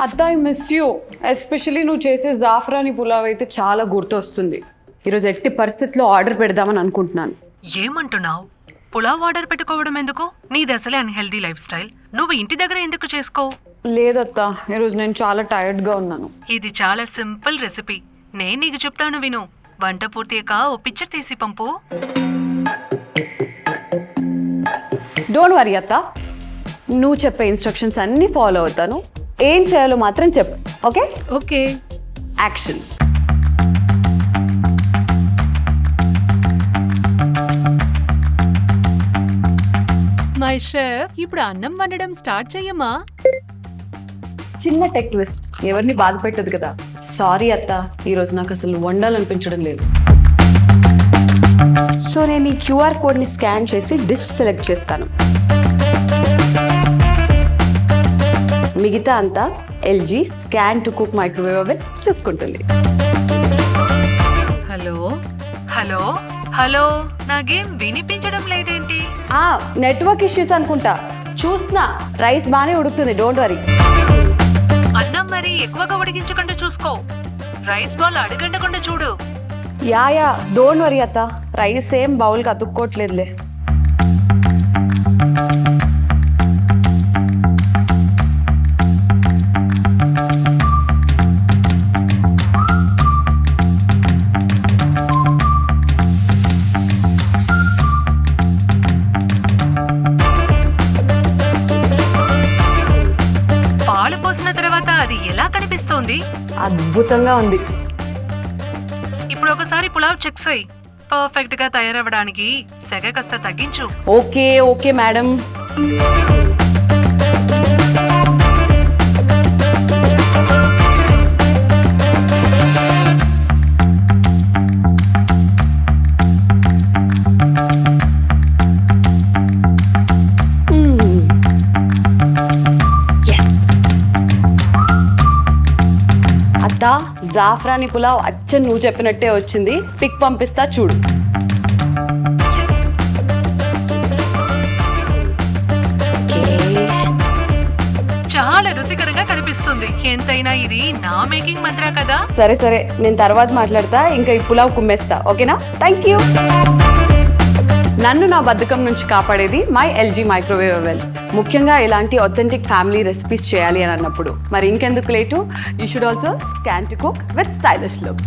అత్త I miss you, especially నువ్వు చేసే జాఫ్రాని పులావ్ అయితే చాలా గుర్తొస్తుంది. ఈరోజు ఎట్టి పరిస్థితుల్లో ఆర్డర్ పెడదామని అనుకుంటున్నాను. ఏమంటున్నావు? పులావ్ ఆర్డర్ పెట్టుకోవడం ఎందుకు? నీది అసలే అన్హెల్దీ లైఫ్ స్టైల్. నువ్వు ఇంటి దగ్గర ఎందుకు చేసుకో? లేదత్త, ఈరోజు నేను చాలా టైర్డ్గా ఉన్నాను. ఇది చాలా సింపుల్ రెసిపీ. నేను నీకు చెప్తాను విను. వంట పూర్తిగా ఓ పిక్చర్ తీసి పంపు. డోంట్ వరీ అత్త, నువ్వు చెప్పే ఇన్స్ట్రక్షన్స్ అన్నీ ఫాలో అవుతాను. ఏం చేయాలో మాత్రం చెప్పు. Okay okay. Action. My chef, ఇప్పుడు అన్నం వండడం స్టార్ట్ చెయ్యమా? చిన్న టెక్ ట్విస్ట్, ఎవరిని బాధ పెట్టదు కదా. సారీ అత్త, ఈరోజు నాకు అసలు వండాలనిపించడం లేదు. సో నేను ఈ క్యూఆర్ కోడ్ని స్కాన్ చేసి డిష్ సెలెక్ట్ చేస్తాను. మిగతా అంతా LG scan to cook microwave oven చూసుకుంటుంది. హలో హలో హలో, నాకేం వినిపించడం లేదేంటి? నెట్వర్క్ ఇష్యూస్ అనుకుంటా. చూస్తున్నా, రైస్ బాగానే ఉడుకుతుంది, డోంట్ వరీ. అన్నం మరి ఎక్కువగా ఉడికించకుండా చూసుకో. రైస్ బాల్ అడగండకుండా చూడు. యా డోంట్ వరీ అత్త, రైస్ ఏం బౌల్కి అతుక్కోవట్లేదులే. పాలు పోసిన తర్వాత అది ఎలా కనిపిస్తోంది? అద్భుతంగా ఉంది. ఇప్పుడు ఒకసారి పులావ్ చెక్ చేయి. పర్ఫెక్ట్ గా తయారవ్వడానికి సెగ కాస్త తగ్గించు. Okay okay madam. అత్త, జాఫ్రాని పులావ్ అచ్చం నువ్వు చెప్పినట్టే వచ్చింది. పిక్ పంపిస్తా చూడు. చాలా రుచికరంగా కనిపిస్తుంది. ఎంతైనా ఇది నా మేకింగ్ మంత్రా కదా. సరే నేను తర్వాత మాట్లాడతా. ఇంకా ఈ పులావ్ కుమ్మేస్తా, ఓకేనా? Thank you. నన్ను నా బద్ధకం నుంచి కాపాడేది మై ఎల్జీ మైక్రోవేవ్ ఓవెన్. ముఖ్యంగా ఇలాంటి ఆథెంటిక్ ఫ్యామిలీ రెసిపీస్ చేయాలి అని అన్నప్పుడు మరి ఇంకెందుకు late, you should also scan to cook with stylish look.